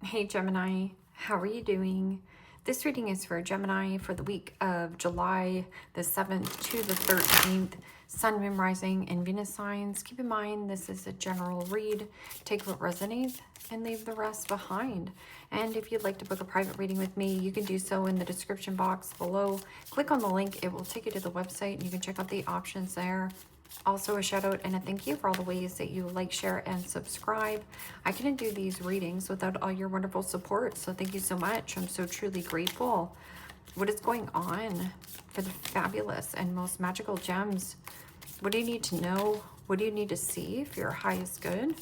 Hey Gemini, how are you doing? This reading is for Gemini for the week of July the 7th to the 13th. Sun, Moon, Rising, and Venus signs. Keep in mind this is a general read. Take what resonates and leave the rest behind. And if you'd like to book a private reading with me, you can do so in the description box below. Click on the link. It will take you to the website and you can check out the options there. Also a shout out and a thank you for all the ways that you like, share, and subscribe. I couldn't do these readings without all your wonderful support, so thank you so much. I'm so truly grateful. What is going on for the fabulous and most magical gems? What do you need to know? What do you need to see for your highest good?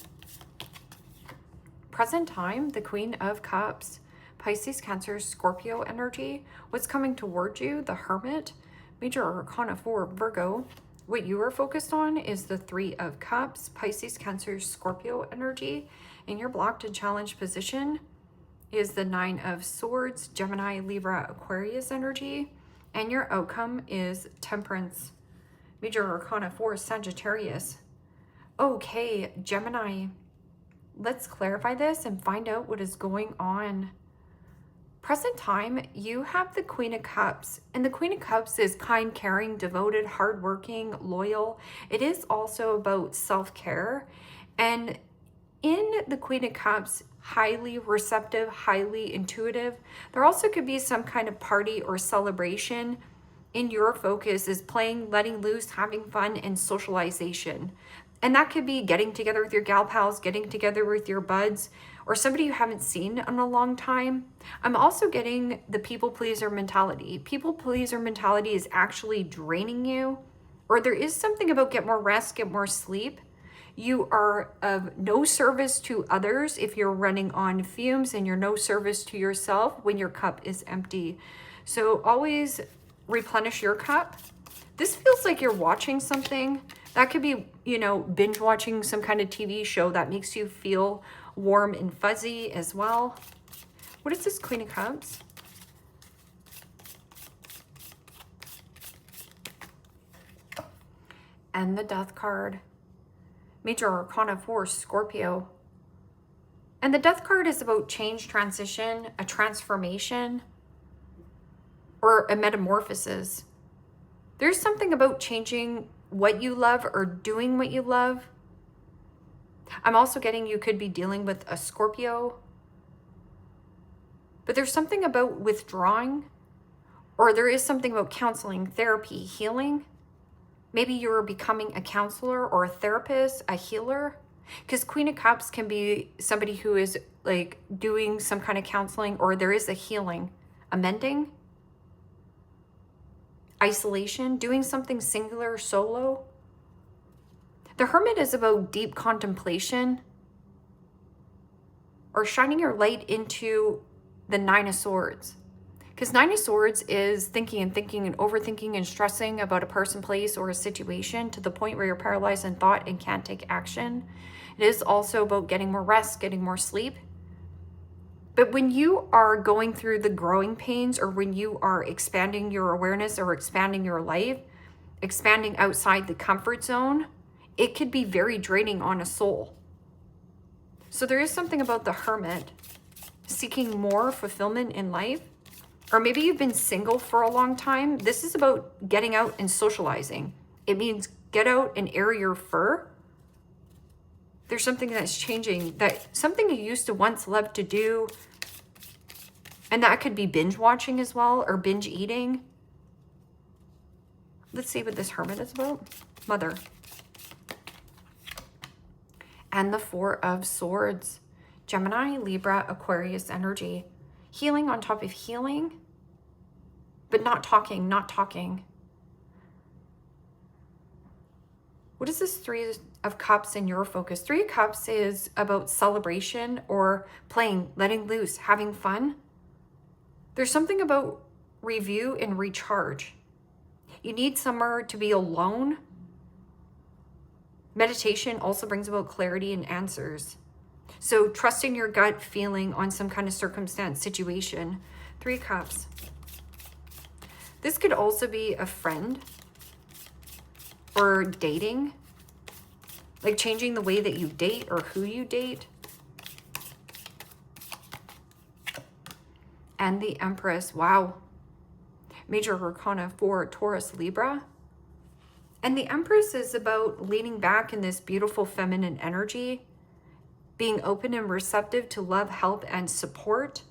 Present time, the Queen of Cups, Pisces, Cancer, Scorpio energy. What's coming toward you? The Hermit, Major Arcana 4, Virgo. What you are focused on is the Three of Cups, Pisces, Cancer, Scorpio energy. In your blocked and challenged position is the Nine of Swords, Gemini, Libra, Aquarius energy. And your outcome is Temperance, Major Arcana 4, Sagittarius. Okay, Gemini, let's clarify this and find out what is going on. Present time, you have the Queen of Cups, and the Queen of Cups is kind, caring, devoted, hardworking, loyal. It is also about self-care. And in the Queen of Cups, highly receptive, highly intuitive. There also could be some kind of party or celebration. In your focus is playing, letting loose, having fun, and socialization. And that could be getting together with your gal pals, getting together with your buds, or somebody you haven't seen in a long time. I'm also getting the people pleaser mentality. People pleaser mentality is actually draining you, or there is something about get more rest, get more sleep. You are of no service to others if you're running on fumes, and you're no service to yourself when your cup is empty. So always replenish your cup. This feels like you're watching something. That could be, binge watching some kind of TV show that makes you feel warm and fuzzy as well. What is this Queen of Cups? And the Death card. Major Arcana 4, Scorpio. And the Death card is about change, transition, a transformation, or a metamorphosis. There's something about changing what you love or doing what you love. I'm also getting you could be dealing with a Scorpio. But there's something about withdrawing, or there is something about counseling, therapy, healing. Maybe you're becoming a counselor or a therapist, a healer. Because Queen of Cups can be somebody who is like doing some kind of counseling, or there is a healing, a mending. Isolation, doing something singular, solo. The Hermit is about deep contemplation or shining your light into the Nine of Swords. Because Nine of Swords is thinking and overthinking and stressing about a person, place, or a situation to the point where you're paralyzed in thought and can't take action. It is also about getting more rest, getting more sleep. But when you are going through the growing pains, or when you are expanding your awareness or expanding your life, expanding outside the comfort zone, it could be very draining on a soul. So there is something about the Hermit seeking more fulfillment in life. Or maybe you've been single for a long time. This is about getting out and socializing. It means get out and air your fur. There's something that's changing, that something you used to once love to do. And that could be binge watching as well, or binge eating. Let's see what this Hermit is about. Mother. And the Four of Swords. Gemini, Libra, Aquarius energy. Healing on top of healing, but not talking. What is this Three of Cups in your focus? Three of Cups is about celebration or playing, letting loose, having fun. There's something about review and recharge. You need somewhere to be alone. Meditation also brings about clarity and answers. So trusting your gut feeling on some kind of circumstance, situation. Three of Cups. This could also be a friend or dating, like changing the way that you date or who you date. and the Empress. Wow. Major Arcana for Taurus, Libra. And the Empress is about leaning back in this beautiful feminine energy, being open and receptive to love, help, and support.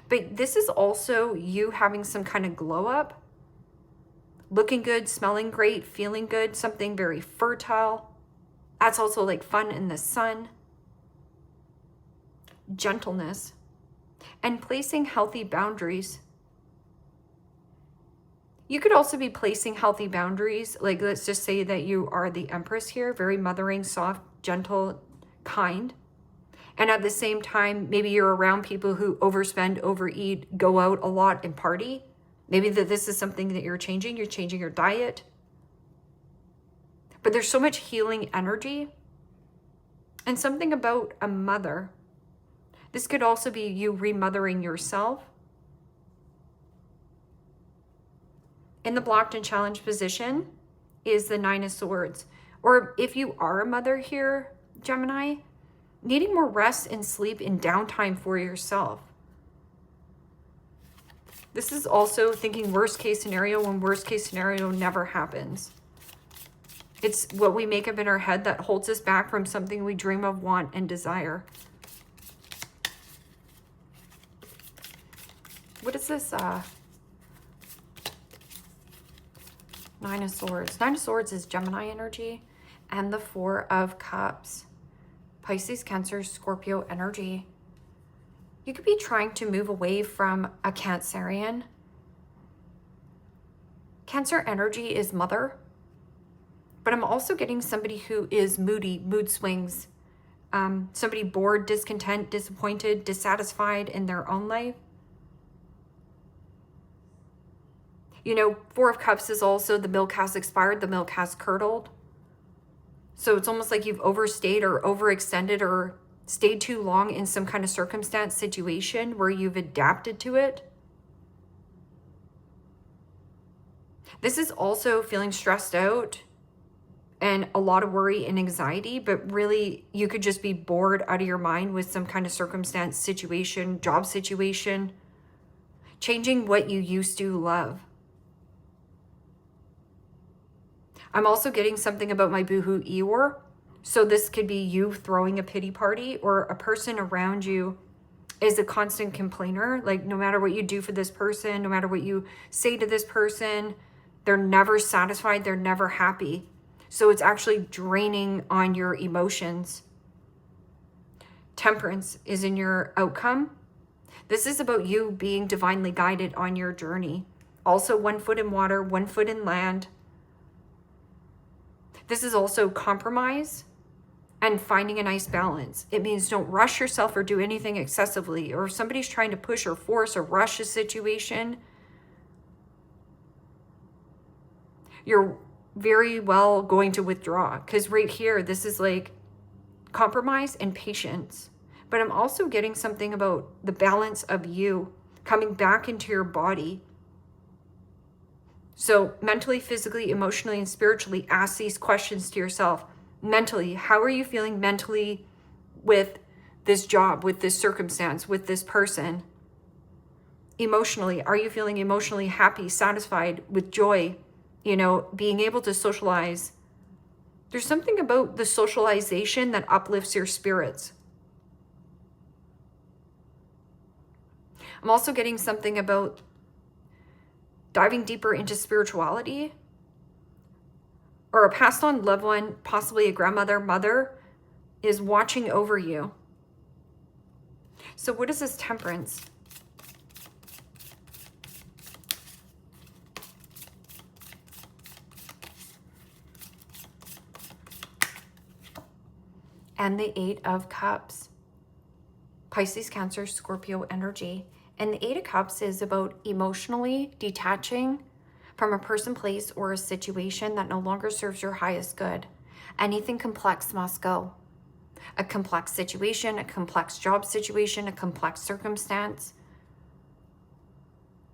But this is also you having some kind of glow up, looking good, smelling great, feeling good, something very fertile. That's also like fun in the sun. Gentleness. And placing healthy boundaries. You could also be placing healthy boundaries. Like, let's just say that you are the Empress here, very mothering, soft, gentle, kind. And at the same time, maybe you're around people who overspend, overeat, go out a lot and party. Maybe that this is something that you're changing your diet. But there's so much healing energy. And something about a mother. This could also be you remothering yourself. In the blocked and challenged position is the Nine of Swords. Or if you are a mother here, Gemini, needing more rest and sleep and downtime for yourself. This is also thinking worst case scenario when worst case scenario never happens. It's what we make up in our head that holds us back from something we dream of, want, and desire. What is this? Nine of Swords. Nine of Swords is Gemini energy, and the Four of Cups. Pisces, Cancer, Scorpio energy. You could be trying to move away from a Cancerian. Cancer energy is mother, but I'm also getting somebody who is moody, mood swings, somebody bored, discontent, disappointed, dissatisfied in their own life. You know, Four of Cups is also the milk has expired, the milk has curdled. So it's almost like you've overstayed or overextended or stayed too long in some kind of circumstance, situation where you've adapted to it. This is also feeling stressed out and a lot of worry and anxiety, but really you could just be bored out of your mind with some kind of circumstance, situation, job situation, changing what you used to love. I'm also getting something about my boohoo Eeyore. So this could be you throwing a pity party, or a person around you is a constant complainer. Like, no matter what you do for this person, no matter what you say to this person, they're never satisfied, they're never happy. So it's actually draining on your emotions. Temperance is in your outcome. This is about you being divinely guided on your journey. Also, 1 foot in water, 1 foot in land. This is also compromise and finding a nice balance. It means don't rush yourself or do anything excessively. Or if somebody's trying to push or force or rush a situation, you're very well going to withdraw. Because right here, this is like compromise and patience. But I'm also getting something about the balance of you coming back into your body. So mentally, physically, emotionally, and spiritually, ask these questions to yourself. Mentally, how are you feeling mentally with this job, with this circumstance, with this person? Emotionally, are you feeling emotionally happy, satisfied, with joy, you know, being able to socialize? There's something about the socialization that uplifts your spirits. I'm also getting something about diving deeper into spirituality, or a passed on loved one, possibly a grandmother, mother, is watching over you. So what is this Temperance? And the Eight of Cups. Pisces, Cancer, Scorpio energy. And the Eight of Cups is about emotionally detaching from a person, place, or a situation that no longer serves your highest good. Anything complex must go. A complex situation, a complex job situation, a complex circumstance.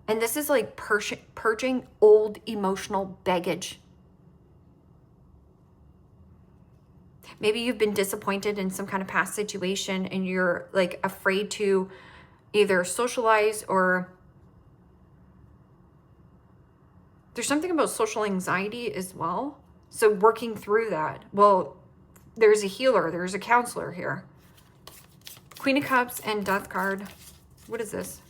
And this is like purging old emotional baggage. Maybe you've been disappointed in some kind of past situation and you're like afraid to, either socialize or there's something about social anxiety as well. So working through that. Well, there's a healer, there's a counselor here. Queen of Cups and Death card. What is this?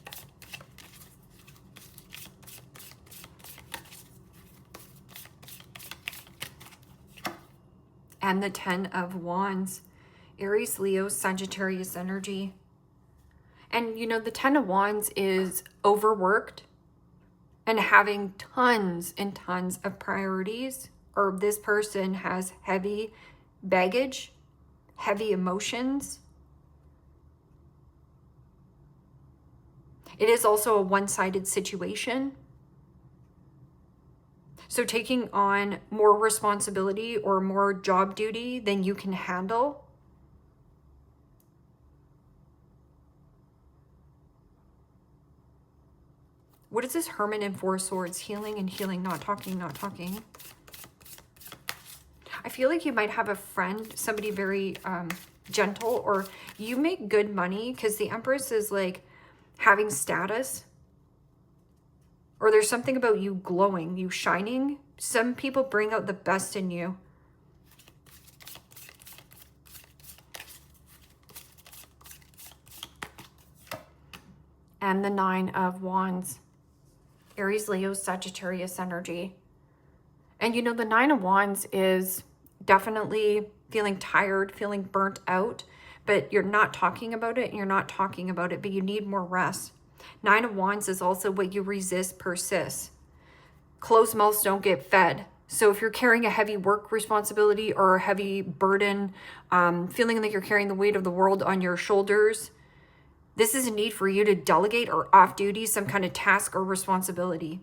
And the Ten of Wands. Aries, Leo, Sagittarius energy. And you know, the Ten of Wands is overworked and having tons and tons of priorities, or this person has heavy baggage, heavy emotions. It is also a one-sided situation. So taking on more responsibility or more job duty than you can handle. What is this Hermit and Four Swords? Healing and healing, not talking, not talking. I feel like you might have a friend, somebody very gentle, or you make good money, because the Empress is like having status. Or there's something about you glowing, you shining. Some people bring out the best in you. And the Nine of Wands. Aries, Leo, Sagittarius energy. And you know, the Nine of Wands is definitely feeling tired, feeling burnt out, but you're not talking about it, and you're not talking about it, but you need more rest. Nine of Wands is also what you resist persists. Closed mouths don't get fed. So if you're carrying a heavy work responsibility or a heavy burden, feeling like you're carrying the weight of the world on your shoulders, this is a need for you to delegate or off duty some kind of task or responsibility.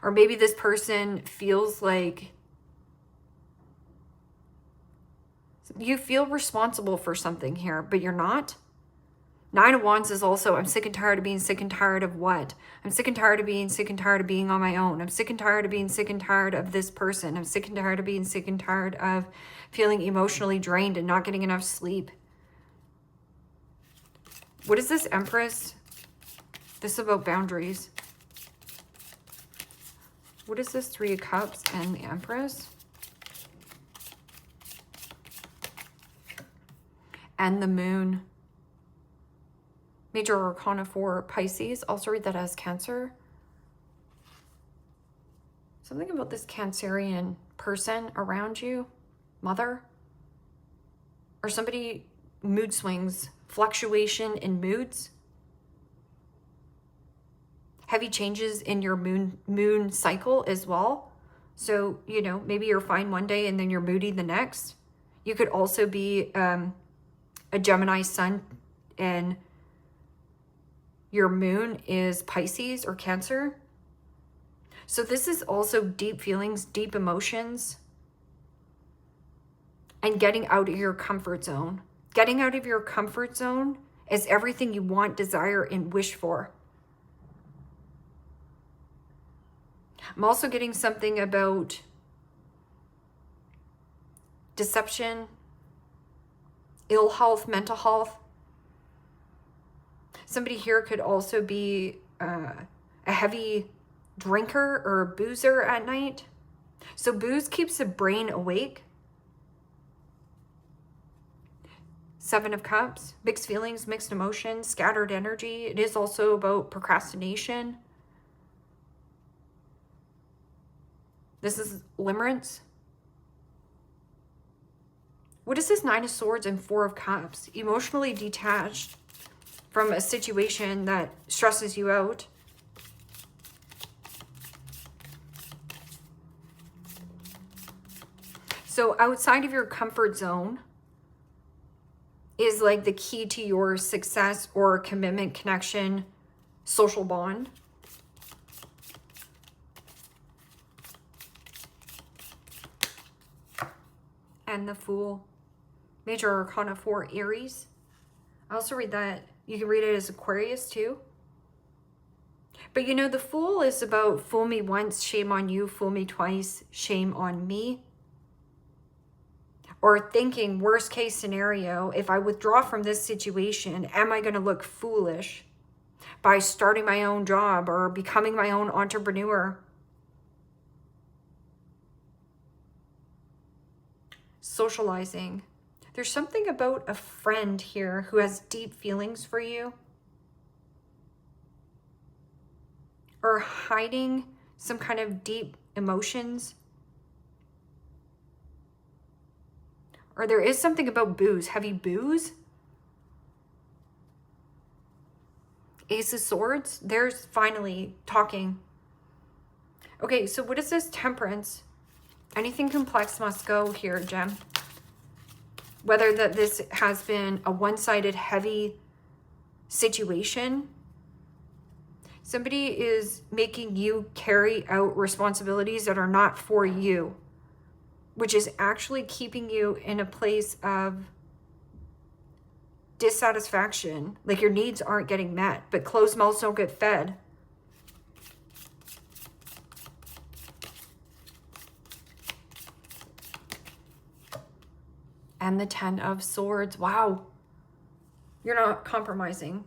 Or maybe this person feels like you feel responsible for something here, but you're not. Nine of Wands is also, I'm sick and tired of being sick and tired of what? I'm sick and tired of being sick and tired of being on my own. I'm sick and tired of being sick and tired of this person. I'm sick and tired of being sick and tired of feeling emotionally drained and not getting enough sleep. What is this Empress? This is about boundaries. What is this Three of Cups and the Empress? And the Moon. Major Arcana for Pisces. Also read that as Cancer. Something about this Cancerian person around you. Mother. Or somebody, mood swings. Fluctuation in moods. Heavy changes in your moon cycle as well. So, you know, maybe you're fine one day and then you're moody the next. You could also be a Gemini sun and your moon is Pisces or Cancer. So this is also deep feelings, deep emotions, and getting out of your comfort zone. Getting out of your comfort zone is everything you want, desire, and wish for. I'm also getting something about deception, ill health, mental health. Somebody here could also be a heavy drinker or a boozer at night. So booze keeps the brain awake. Seven of Cups, mixed feelings, mixed emotions, scattered energy. It is also about procrastination. This is limerence. What is this Nine of Swords and Four of Cups? Emotionally detached from a situation that stresses you out. So outside of your comfort zone is like the key to your success or commitment, connection, social bond. And the Fool. Major Arcana for Aries. I also read that, you can read it as Aquarius too. But you know, the Fool is about fool me once, shame on you, fool me twice, shame on me. Or thinking worst case scenario, if I withdraw from this situation, am I going to look foolish by starting my own job or becoming my own entrepreneur? Socializing. There's something about a friend here who has deep feelings for you, or hiding some kind of deep emotions. Or there is something about booze. Heavy booze. Ace of Swords. There's finally talking. Okay, so what is this? Temperance. Anything complex must go here, Gem. Whether that this has been a one-sided heavy situation. Somebody is making you carry out responsibilities that are not for you, which is actually keeping you in a place of dissatisfaction. Like your needs aren't getting met, but closed mouths don't get fed. And the 10 of Swords. Wow. You're not compromising.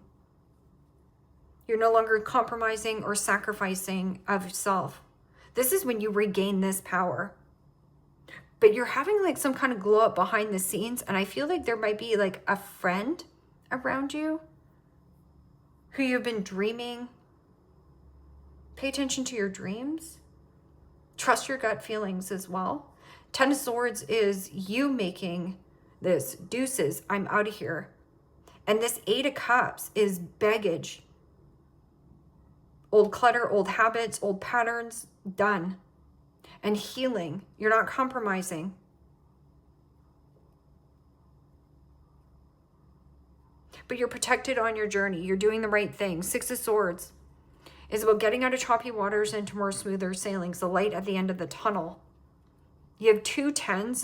You're no longer compromising or sacrificing of self. This is when you regain this power. But you're having like some kind of glow up behind the scenes. And I feel like there might be like a friend around you who you've been dreaming. Pay attention to your dreams. Trust your gut feelings as well. 10 of Swords is you making this. Deuces, I'm out of here. And this 8 of Cups is baggage. Old clutter, old habits, old patterns, done. And healing. You're not compromising. But you're protected on your journey. You're doing the right thing. 6 of Swords is about getting out of choppy waters into more smoother sailings. The light at the end of the tunnel. You have 2 10s.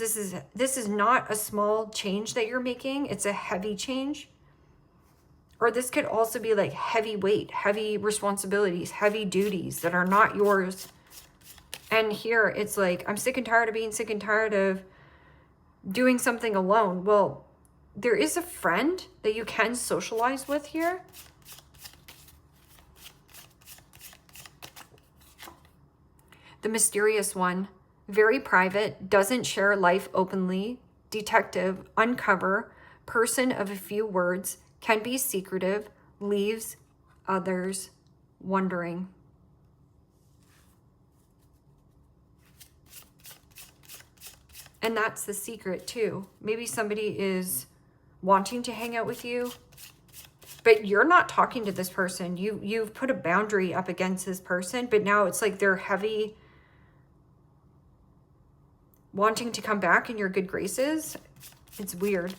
This is not a small change that you're making. It's a heavy change. Or this could also be like heavy weight, heavy responsibilities, heavy duties that are not yours. And here it's like, I'm sick and tired of being sick and tired of doing something alone. Well, there is a friend that you can socialize with here. The mysterious one, very private, doesn't share life openly, detective, uncover, person of a few words, can be secretive, leaves others wondering. And that's the secret too. Maybe somebody is wanting to hang out with you, but you're not talking to this person. You've put a boundary up against this person, but now it's like they're heavy, wanting to come back in your good graces. It's weird.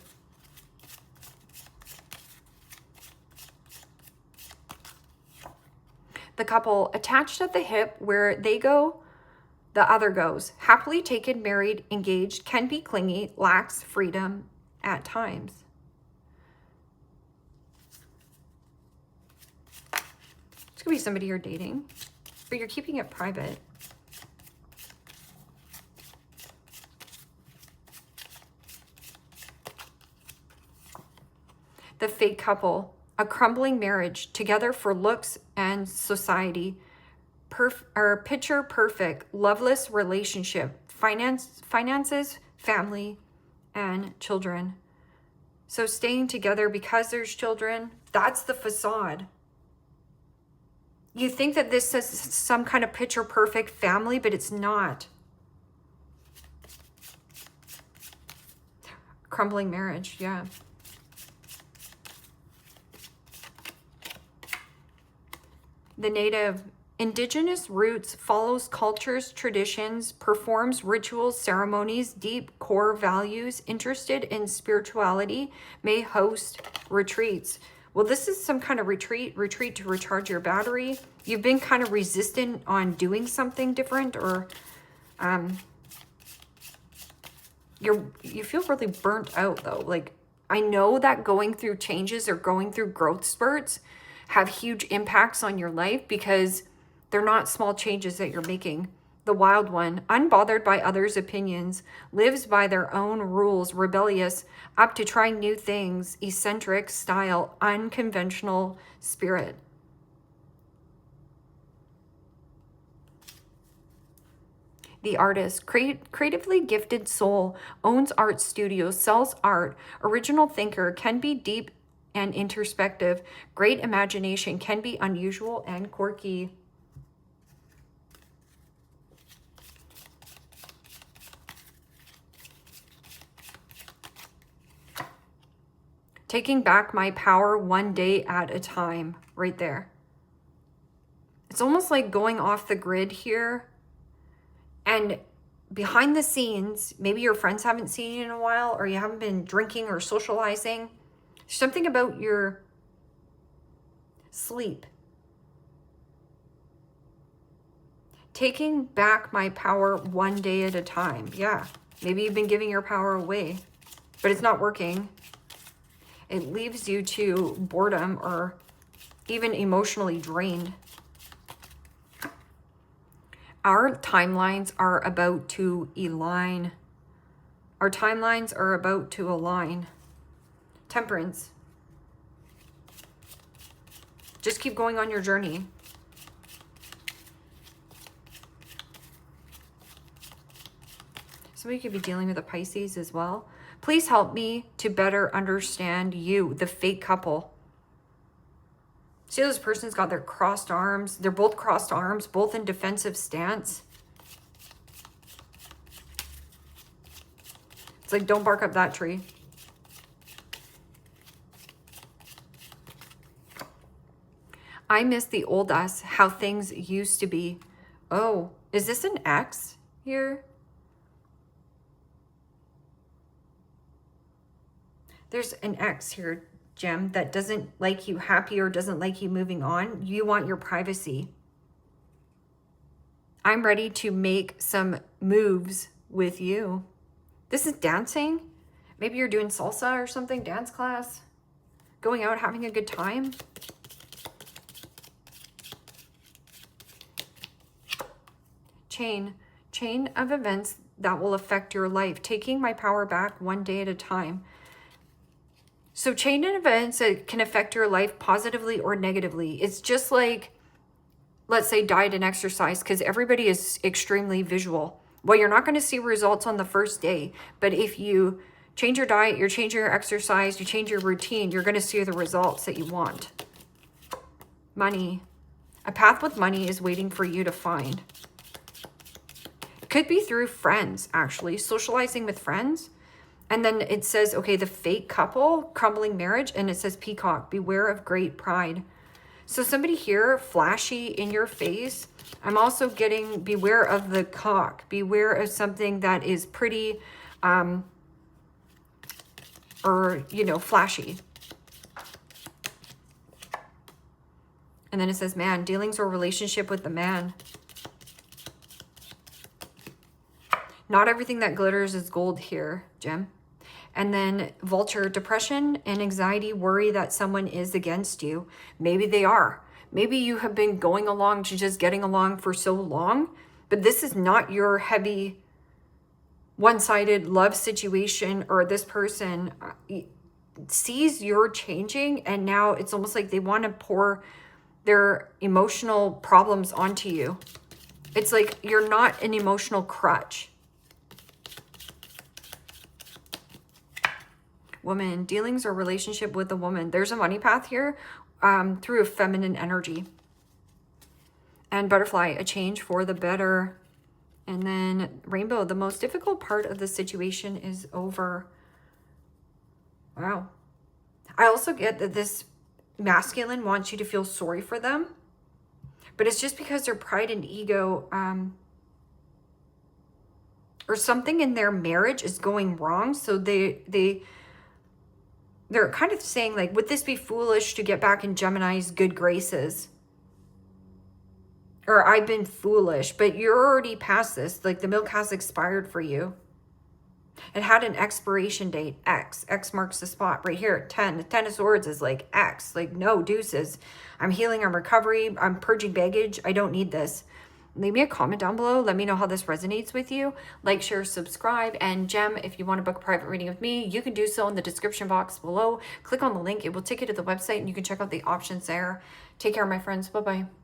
The couple attached at the hip, where they go, the other goes. Happily taken, married, engaged, can be clingy, lacks freedom at times. This could be somebody you're dating, but you're keeping it private. The fake couple, a crumbling marriage, together for looks and society, picture perfect, loveless relationship, finances, family, and children. So staying together because there's children, that's the facade. You think that this is some kind of picture perfect family, but it's not. Crumbling marriage, yeah. The native, indigenous roots, follows cultures, traditions, performs rituals, ceremonies, deep core values, interested in spirituality, may host retreats. Well, this is some kind of retreat to recharge your battery. You've been kind of resistant on doing something different, or you feel really burnt out though. Like, I know that going through changes or going through growth spurts have huge impacts on your life because they're not small changes that you're making. The wild one, unbothered by others' opinions, lives by their own rules, rebellious, up to trying new things, eccentric style, unconventional spirit. The artist, creatively gifted soul, owns art studios, sells art, original thinker, can be deep and introspective, great imagination, can be unusual and quirky. Taking back my power one day at a time, right there. It's almost like going off the grid here. And behind the scenes, maybe your friends haven't seen you in a while, or you haven't been drinking or socializing. Something about your sleep. Taking back my power one day at a time. Yeah, maybe you've been giving your power away, but it's not working. It leaves you to boredom or even emotionally drained. Our timelines are about to align. Our timelines are about to align. Temperance. Just keep going on your journey. Somebody could be dealing with a Pisces as well. Please help me to better understand you, the fake couple. See, this person's got their crossed arms. They're both crossed arms, both in defensive stance. It's like, don't bark up that tree. I miss the old us, how things used to be. Oh, is this an X here? There's an X here, Gem, that doesn't like you happy or doesn't like you moving on. You want your privacy. I'm ready to make some moves with you. This is dancing. Maybe you're doing salsa or something, dance class. Going out, having a good time. Chain of events that will affect your life. Taking my power back one day at a time. So chain of events that can affect your life positively or negatively. It's just like, let's say, diet and exercise, because everybody is extremely visual. Well, you're not going to see results on the first day, but if you change your diet, you change your exercise, you change your routine, you're going to see the results that you want. Money. A path with money is waiting for you to find. Could be through friends, actually, socializing with friends. And then it says, okay, the fake couple, crumbling marriage, and it says peacock, beware of great pride. So somebody here, flashy in your face. I'm also getting beware of the cock, beware of something that is pretty, or, you know, flashy. And then it says man, dealings or relationship with the man. Not everything that glitters is gold here, Gem. And then vulture, depression and anxiety, worry that someone is against you. Maybe they are. Maybe you have been going along to just getting along for so long, but this is not your heavy, one-sided love situation, or this person sees you're changing and now it's almost like they want to pour their emotional problems onto you. It's like you're not an emotional crutch. Woman, dealings or relationship with a woman. There's a money path here through a feminine energy. And butterfly, a change for the better. And then rainbow, the most difficult part of the situation is over. Wow. I also get that this masculine wants you to feel sorry for them, but it's just because their pride and ego or something in their marriage is going wrong. So they're kind of saying, like, would this be foolish to get back in Gemini's good graces? Or I've been foolish, but you're already past this. Like, the milk has expired for you. It had an expiration date, X. X marks the spot right here. 10. The 10 of Swords is like X. Like, no, deuces. I'm healing, I'm recovery, I'm purging baggage. I don't need this. Leave me a comment down below. Let me know how this resonates with you. Like, share, subscribe. And Gem, if you want to book a private reading with me, you can do so in the description box below. Click on the link. It will take you to the website and you can check out the options there. Take care, my friends. Bye-bye.